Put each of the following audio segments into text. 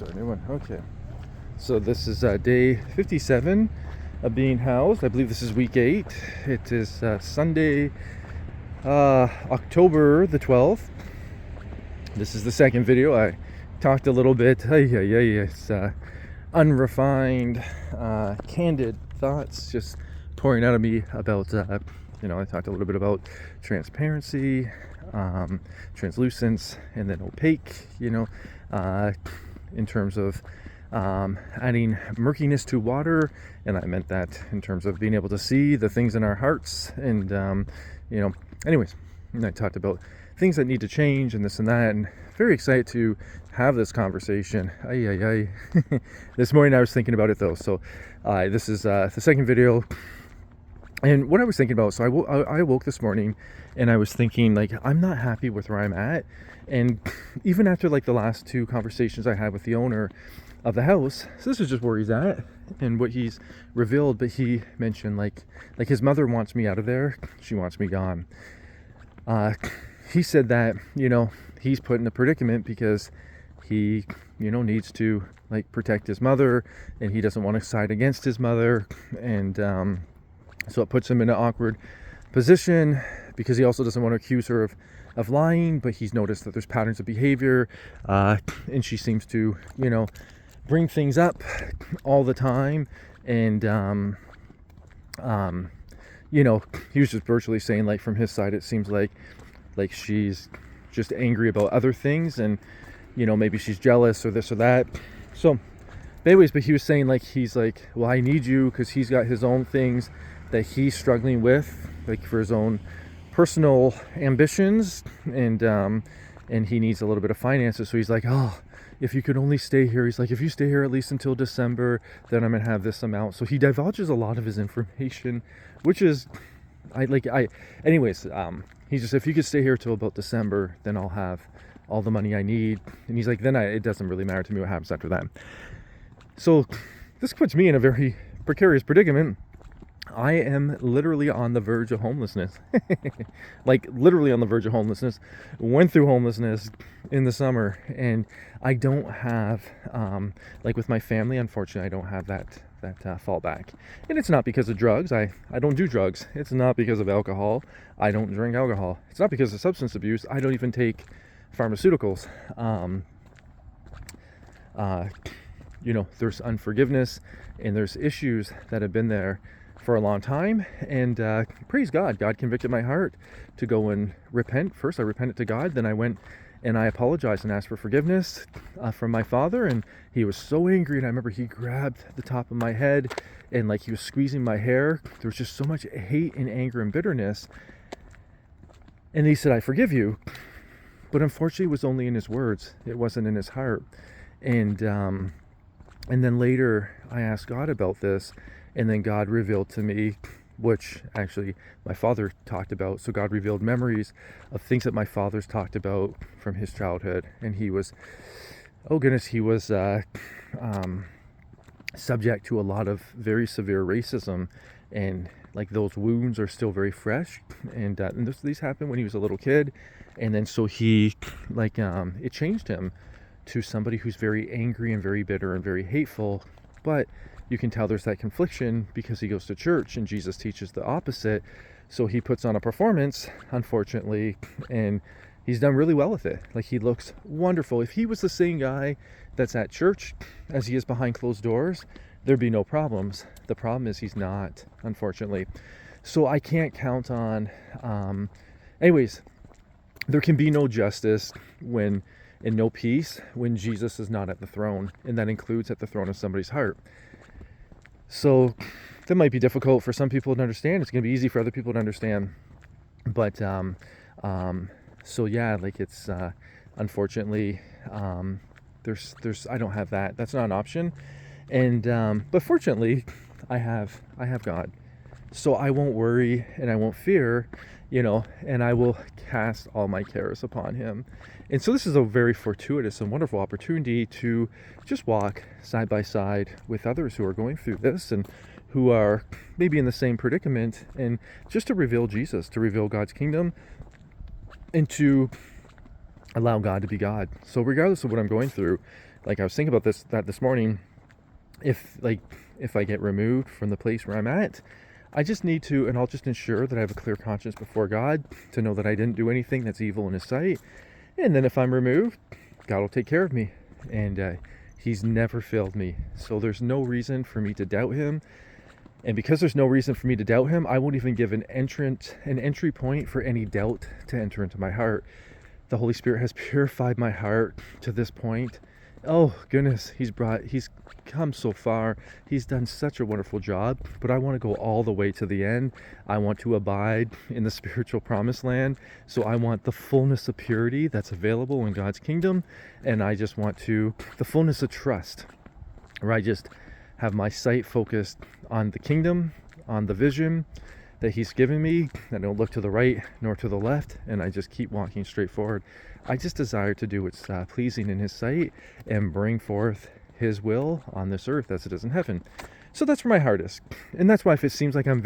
start a new one. Okay. So this is day 57 of being housed. I believe this is week 8. It is Sunday, October the 12th. This is the second video. I talked a little bit. It's unrefined, candid thoughts just pouring out of me about, I talked a little bit about transparency, translucence, and then opaque, in terms of adding murkiness to water. And I meant that in terms of being able to see the things in our hearts. And, anyways, and I talked about things that need to change and this and that, and very excited to have this conversation. This morning I was thinking about it though. So this is the second video. And what I was thinking about, so I woke this morning and I was thinking, like, I'm not happy with where I'm at. And even after like the last 2 conversations I had with the owner of the house, so this is just where he's at and what he's revealed. But he mentioned like his mother wants me out of there. She wants me gone. He said that, he's put in a predicament because he, needs to like protect his mother, and he doesn't want to side against his mother. And, so it puts him in an awkward position because he also doesn't want to accuse her of lying, but he's noticed that there's patterns of behavior, and she seems to, bring things up all the time. And, he was just virtually saying, like, from his side, it seems like she's just angry about other things, and, maybe she's jealous or this or that. So, anyways, but he was saying, like, he's like, well, I need you because he's got his own things that he's struggling with, like for his own personal ambitions, and he needs a little bit of finances. So he's like, oh, if you could only stay here. He's like, if you stay here at least until December, then I'm gonna have this amount. So he divulges a lot of his information, which is, he's just, if you could stay here till about December, then I'll have all the money I need. And he's like, then it doesn't really matter to me what happens after that. So this puts me in a very precarious predicament. I am literally on the verge of homelessness. Like literally on the verge of homelessness. Went through homelessness in the summer, and I don't have, like with my family, unfortunately, I don't have that fallback. And it's not because of drugs. I don't do drugs. It's not because of alcohol. I don't drink alcohol. It's not because of substance abuse. I don't even take pharmaceuticals. There's unforgiveness, and there's issues that have been there for a long time. And praise God, God convicted my heart to go and repent. First I repented to God, then I went and I apologized and asked for forgiveness from my father. And he was so angry, and I remember he grabbed the top of my head and like he was squeezing my hair. There was just so much hate and anger and bitterness. And he said, I forgive you. But unfortunately it was only in his words, it wasn't in his heart. And then later I asked God about this, and then God revealed to me, which actually my father talked about. So God revealed memories of things that my father's talked about from his childhood. And he was, subject to a lot of very severe racism. And like those wounds are still very fresh. And these happened when he was a little kid. And then so he, it changed him to somebody who's very angry and very bitter and very hateful. But you can tell there's that confliction because he goes to church and Jesus teaches the opposite. So he puts on a performance, unfortunately, and he's done really well with it. Like, he looks wonderful. If he was the same guy that's at church as he is behind closed doors, there'd be no problems. The problem is he's not, unfortunately. So I can't count on, anyways, there can be no justice and no peace when Jesus is not at the throne, and that includes at the throne of somebody's heart. So that might be difficult for some people to understand. It's going to be easy for other people to understand. But so yeah, like it's unfortunately there's I don't have that. That's not an option. And but fortunately, I have God. So I won't worry and I won't fear, and I will cast all my cares upon him. And so this is a very fortuitous and wonderful opportunity to just walk side by side with others who are going through this and who are maybe in the same predicament, and just to reveal Jesus, to reveal God's kingdom, and to allow God to be God. So regardless of what I'm going through, like I was thinking about this morning. If I get removed from the place where I'm at, I just need to, and I'll just ensure that I have a clear conscience before God to know that I didn't do anything that's evil in His sight. And then if I'm removed, God will take care of me. And He's never failed me. So there's no reason for me to doubt Him. And because there's no reason for me to doubt Him, I won't even give an entry point for any doubt to enter into my heart. The Holy Spirit has purified my heart to this point. Oh goodness, He's come so far. He's done such a wonderful job, but I want to go all the way to the end. I want to abide in the spiritual promised land. So I want the fullness of purity that's available in God's kingdom. And I just want the fullness of trust, where I just have my sight focused on the kingdom, on the vision that He's given me. I don't look to the right nor to the left, and I just keep walking straight forward. I just desire to do what's pleasing in His sight and bring forth His will on this earth as it is in heaven. So that's where my heart is. And that's why if it seems like I'm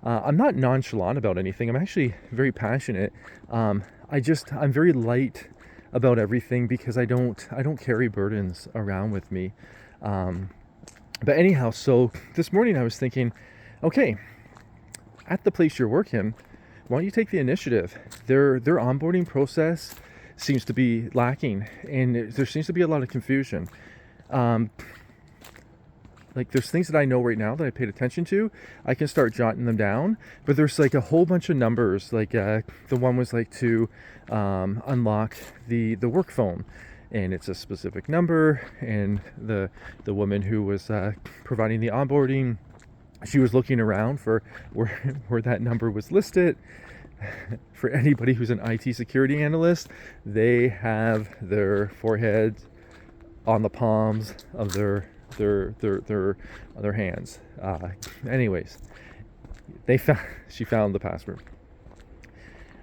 I'm not nonchalant about anything. I'm actually very passionate. I'm very light about everything because I don't carry burdens around with me. But anyhow, so this morning I was thinking, okay, at the place you're working, why don't you take the initiative? Their onboarding process seems to be lacking, and there seems to be a lot of confusion. Like there's things that I know right now that I paid attention to. I can start jotting them down, but there's like a whole bunch of numbers. Like the one was like to unlock the work phone, and it's a specific number. And the woman who was providing the onboarding, she was looking around for where that number was listed. For anybody who's an IT security analyst, they have their foreheads on the palms of their hands. Anyways, she found the password.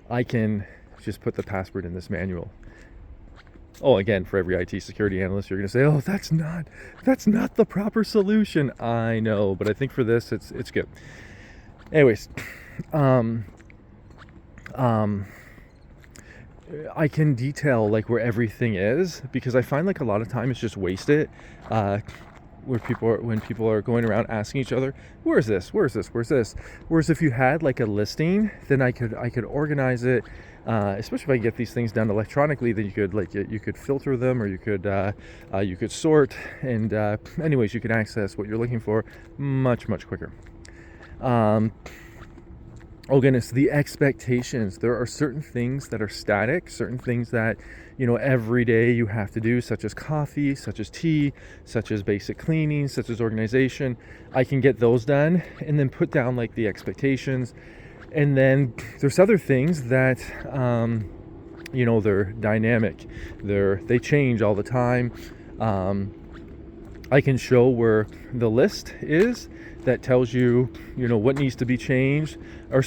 I can just put the password in this manual. Oh, again, for every IT security analyst, you're going to say, "Oh, that's not the proper solution." I know, but I think for this, it's good. Anyways, I can detail like where everything is, because I find like a lot of time it's just wasted. When people are going around asking each other, "Where's this? Where's this? Where's this?" Whereas if you had like a listing, then I could organize it. Especially if I get these things done electronically, then you could filter them, or you could sort, and anyways, you could access what you're looking for much quicker. Oh goodness, the expectations. There are certain things that are static, certain things that, every day you have to do, such as coffee, such as tea, such as basic cleaning, such as organization. I can get those done and then put down like the expectations. And then there's other things that, they're dynamic. They change all the time. I can show where the list is that tells you, what needs to be changed, or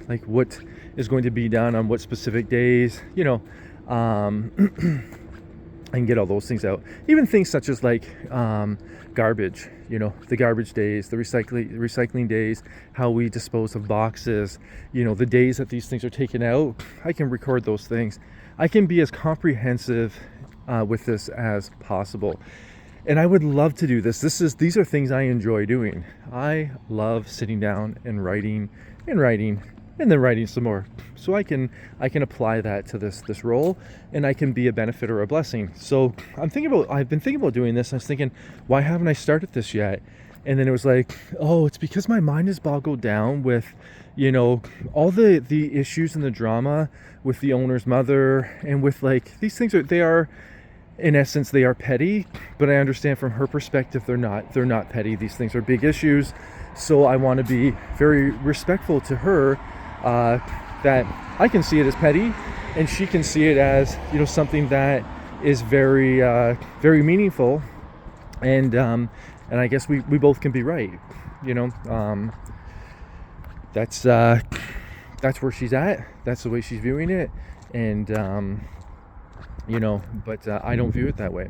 like what is going to be done on what specific days, I can get all those things out. Even things such as like garbage, the garbage days, the recycling days, how we dispose of boxes, the days that these things are taken out. I can record those things. I can be as comprehensive with this as possible. And I would love to do this. These are things I enjoy doing. I love sitting down and writing and then writing some more. So I can apply that to this role, and I can be a benefit or a blessing. So I've been thinking about doing this. And I was thinking, why haven't I started this yet? And then it was like, oh, it's because my mind is boggled down with, all the issues and the drama with the owner's mother, and with like these things in essence, they are petty, but I understand from her perspective, they're not petty. These things are big issues. So I want to be very respectful to her, that I can see it as petty, and she can see it as, something that is very, very meaningful. And I guess we both can be right. That's where she's at. That's the way she's viewing it. And, but I don't view it that way.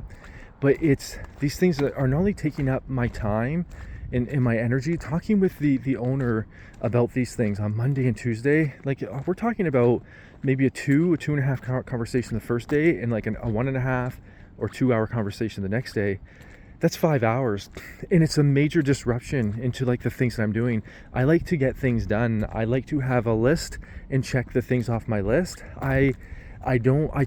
But it's these things that are not only taking up my time and my energy. Talking with the owner about these things on Monday and Tuesday, like we're talking about maybe a 2.5 hour conversation the first day, and like a 1.5 or 2-hour conversation the next day, that's 5 hours, and it's a major disruption into like the things that I'm doing. I like to get things done. I like to have a list and check the things off my list. I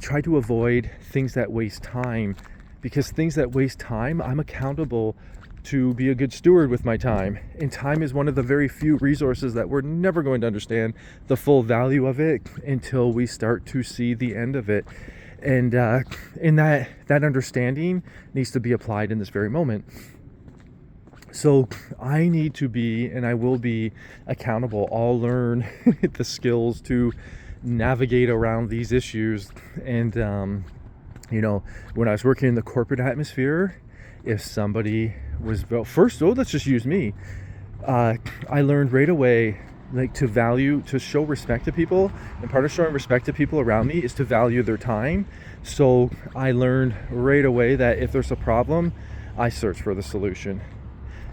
try to avoid things that waste time, because things that waste time, I'm accountable to be a good steward with my time. And time is one of the very few resources that we're never going to understand the full value of it until we start to see the end of it. And in that understanding needs to be applied in this very moment. So I need to be, and I will be accountable. I'll learn the skills to navigate around these issues. And when I was working in the corporate atmosphere, if somebody was, well, first, let's just use me. I learned right away, like, to show respect to people, and part of showing respect to people around me is to value their time. So I learned right away that if there's a problem, I search for the solution.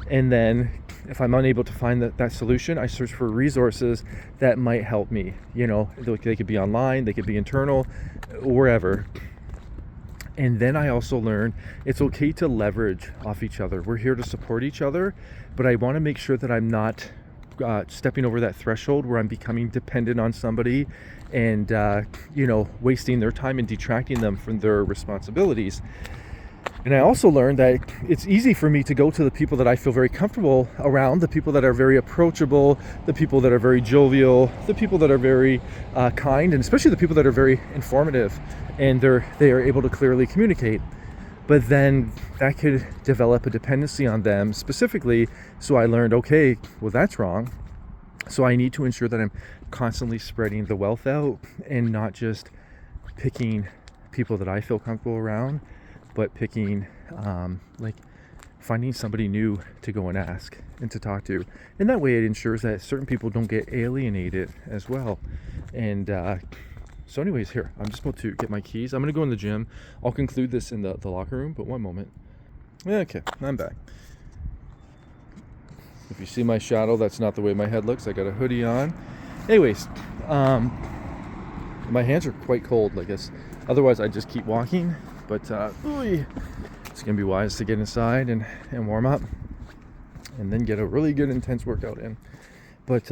And then if I'm unable to find that solution, I search for resources that might help me. They could be online, they could be internal, wherever. And then I also learned it's okay to leverage off each other. We're here to support each other, but I want to make sure that I'm not stepping over that threshold where I'm becoming dependent on somebody and wasting their time and detracting them from their responsibilities. And I also learned that it's easy for me to go to the people that I feel very comfortable around, the people that are very approachable, the people that are very jovial, the people that are very kind, and especially the people that are very informative, and they are able to clearly communicate. But then that could develop a dependency on them specifically. So I learned, okay, well, that's wrong. So I need to ensure that I'm constantly spreading the wealth out and not just picking people that I feel comfortable around, but picking, finding somebody new to go and ask and to talk to. And that way it ensures that certain people don't get alienated as well. And so anyways, here, I'm just about to get my keys. I'm going to go in the gym. I'll conclude this in the locker room, but one moment. Okay, I'm back. If you see my shadow, that's not the way my head looks. I got a hoodie on. Anyways, my hands are quite cold, I guess. Otherwise, I just keep walking. But it's going to be wise to get inside and warm up and then get a really good intense workout in. But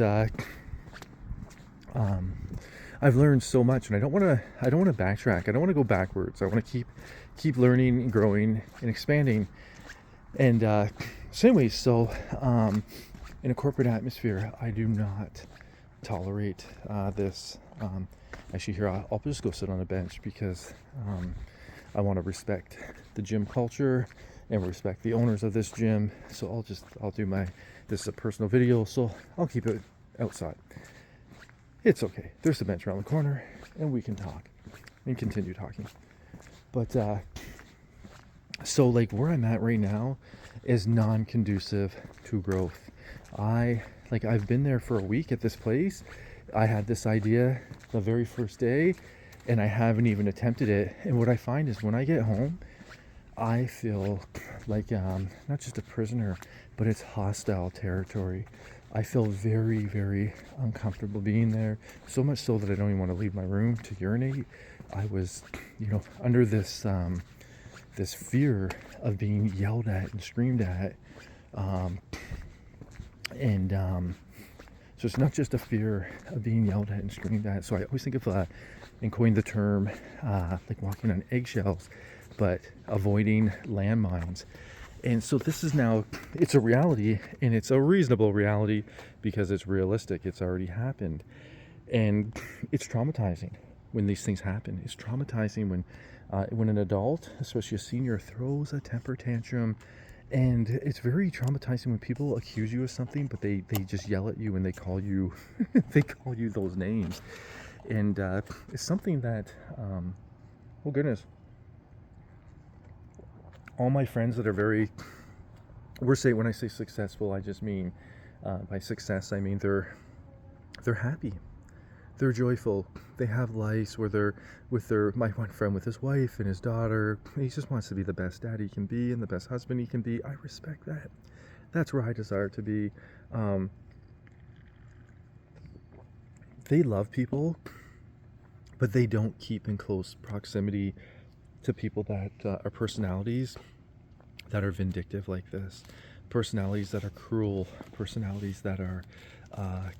I've learned so much, and I don't want to backtrack. I don't want to go backwards. I want to keep learning and growing and expanding. And so in a corporate atmosphere, I do not tolerate this. Actually, here I'll just go sit on a bench because I want to respect the gym culture and respect the owners of this gym. So I'll do this is a personal video, so I'll keep it outside. It's okay. There's a bench around the corner and we can talk and continue talking. But so like where I'm at right now is non-conducive to growth. I've been there for a week at this place. I had this idea the very first day and I haven't even attempted it. And what I find is when I get home, I feel like not just a prisoner, but it's hostile territory. I feel very, very uncomfortable being there, so much so that I don't even want to leave my room to urinate. I was, under this fear of being yelled at and screamed at. So it's not just a fear of being yelled at and screamed at. So I always think of and coined the term like walking on eggshells, but avoiding landmines. And so this is now, it's a reality, and it's a reasonable reality because it's realistic. It's already happened. And it's traumatizing when these things happen. It's traumatizing when an adult, especially a senior, throws a temper tantrum. And it's very traumatizing when people accuse you of something, but they just yell at you and they call you those names. And it's something that, oh goodness, all my friends that are very, when I say successful, I just mean, by success, I mean they're happy, they're joyful, they have lives where they're with my one friend with his wife and his daughter. He just wants to be the best dad he can be and the best husband he can be. I respect that. That's where I desire to be. They love people, but they don't keep in close proximity to people that are personalities that are vindictive like this, personalities that are cruel, personalities that are uh,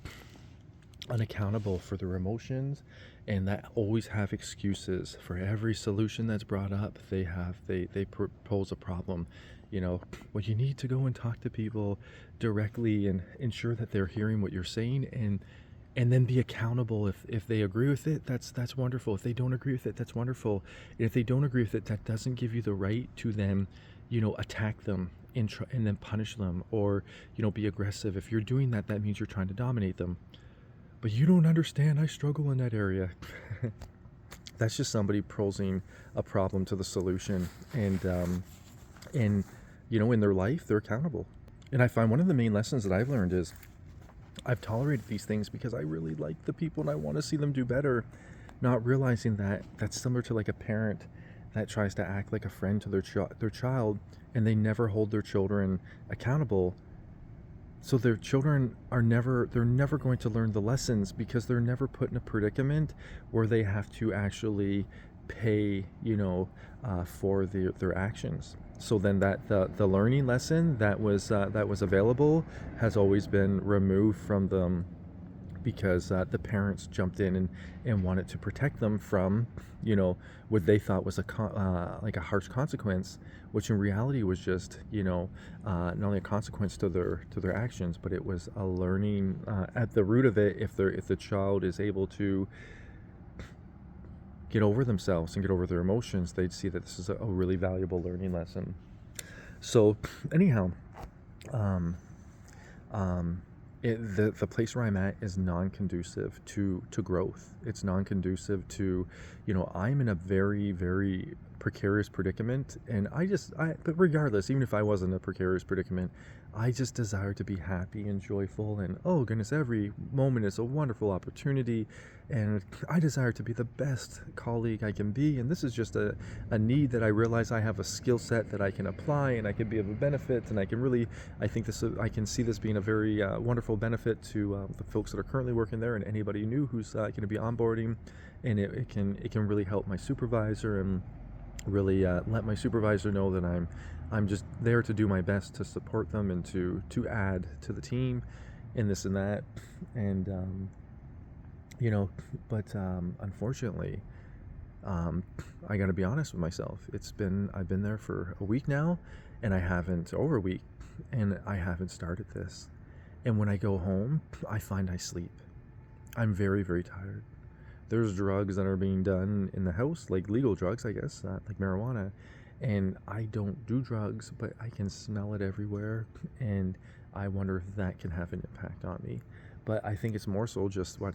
unaccountable for their emotions, and that always have excuses for every solution that's brought up. They propose a problem. Well, you need to go and talk to people directly and ensure that they're hearing what you're saying, and then be accountable. If they agree with it, that's wonderful. If they don't agree with it, that's wonderful. And if they don't agree with it, that doesn't give you the right to then attack them and then punish them, or be aggressive. If you're doing that, that means you're trying to dominate them. But you don't understand, I struggle in that area. That's just somebody posing a problem to the solution, and in their life they're accountable. And I find one of the main lessons that I've learned is I've tolerated these things because I really like the people and I want to see them do better, not realizing that that's similar to like a parent that tries to act like a friend to their child, and they never hold their children accountable. So their children they're never going to learn the lessons, because they're never put in a predicament where they have to actually pay, for their actions. So then that the learning lesson that was available has always been removed from them, because the parents jumped in and wanted to protect them from, what they thought was like a harsh consequence, which in reality was just, not only a consequence to their actions, but it was a learning at the root of it. If the child is able to get over themselves and get over their emotions, they'd see that this is a really valuable learning lesson. So anyhow, the place where I'm at is non-conducive to growth. It's non-conducive to, I'm in a very, very precarious predicament, and but regardless, even if I wasn't in a precarious predicament, I just desire to be happy and joyful, and oh goodness, every moment is a wonderful opportunity, and I desire to be the best colleague I can be. And this is just a need that I realize I have a skill set that I can apply, and I can be of a benefit, and I can see this being a very wonderful benefit to the folks that are currently working there, and anybody new who's going to be onboarding. And it can really help my supervisor, and really let my supervisor know that I'm just there to do my best to support them and to add to the team and this and that. And but unfortunately, I got to be honest with myself. I've been there for a week now, and over a week, and I haven't started this. And when I go home, I find I sleep. I'm very, very tired. There's drugs that are being done in the house, like legal drugs, I guess, like marijuana. And I don't do drugs, but I can smell it everywhere. And I wonder if that can have an impact on me. But I think it's more so just, I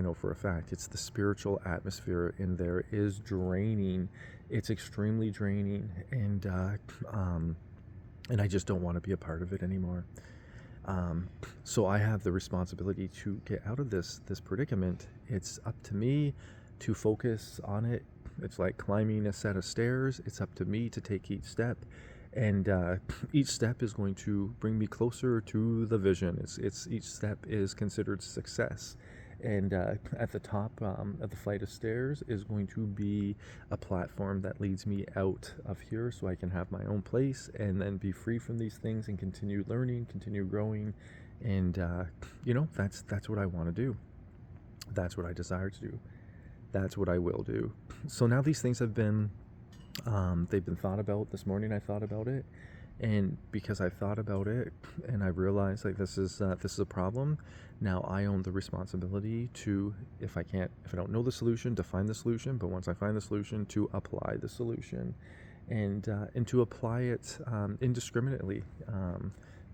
know for a fact, it's the spiritual atmosphere in there is draining. It's extremely draining. And I just don't want to be a part of it anymore. So I have the responsibility to get out of this predicament. It's up to me to focus on it. It's like climbing a set of stairs. It's up to me to take each step, and each step is going to bring me closer to the vision. It's each step is considered success. And at the top of the flight of stairs is going to be a platform that leads me out of here, so I can have my own place and then be free from these things and continue learning, continue growing. And that's what I want to do. That's what I desire to do. That's what I will do. So now these things have been they've been thought about. This morning I thought about it, and because I thought about it and I realized like this is a problem. Now I own the responsibility to, if I don't know the solution, to find the solution, but once I find the solution, to apply the solution, and to apply it indiscriminately.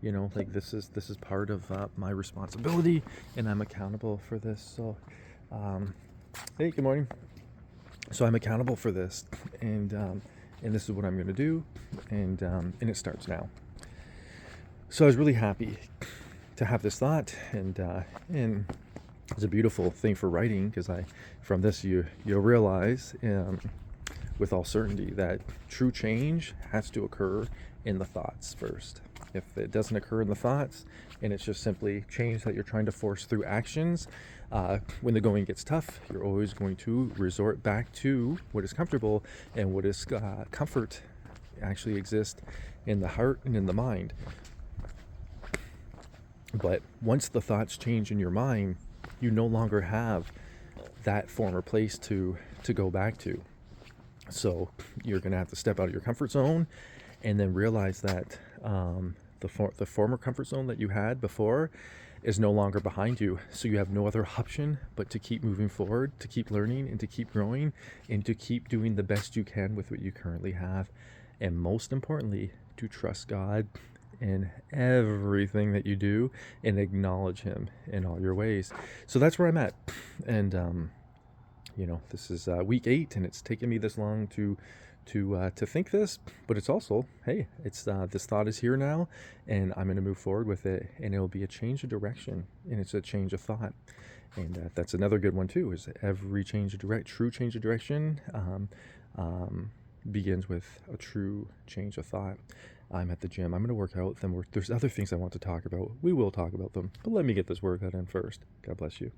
Like this is part of my responsibility, and I'm accountable for this. So hey, good morning. So I'm accountable for this, and this is what I'm going to do, and it starts now. So I was really happy to have this thought, and it's a beautiful thing for writing, because from this you'll realize with all certainty that true change has to occur in the thoughts first. If it doesn't occur in the thoughts and it's just simply change that you're trying to force through actions, when the going gets tough, you're always going to resort back to what is comfortable, and what is comfort actually exists in the heart and in the mind. But once the thoughts change in your mind, you no longer have that former place to go back to. So you're going to have to step out of your comfort zone, and then realize that the former comfort zone that you had before is no longer behind you. So you have no other option but to keep moving forward, to keep learning, and to keep growing, and to keep doing the best you can with what you currently have. And most importantly, to trust God in everything that you do, and acknowledge Him in all your ways. So that's where I'm at. And this is week 8, and it's taken me this long to think this, but it's also, hey, it's this thought is here now, and I'm going to move forward with it, and it'll be a change of direction, and it's a change of thought. And that's another good one too, is every true change of direction begins with a true change of thought. I'm at the gym. I'm going to work out. Then there's other things I want to talk about. We will talk about them, but let me get this workout in first. God bless you.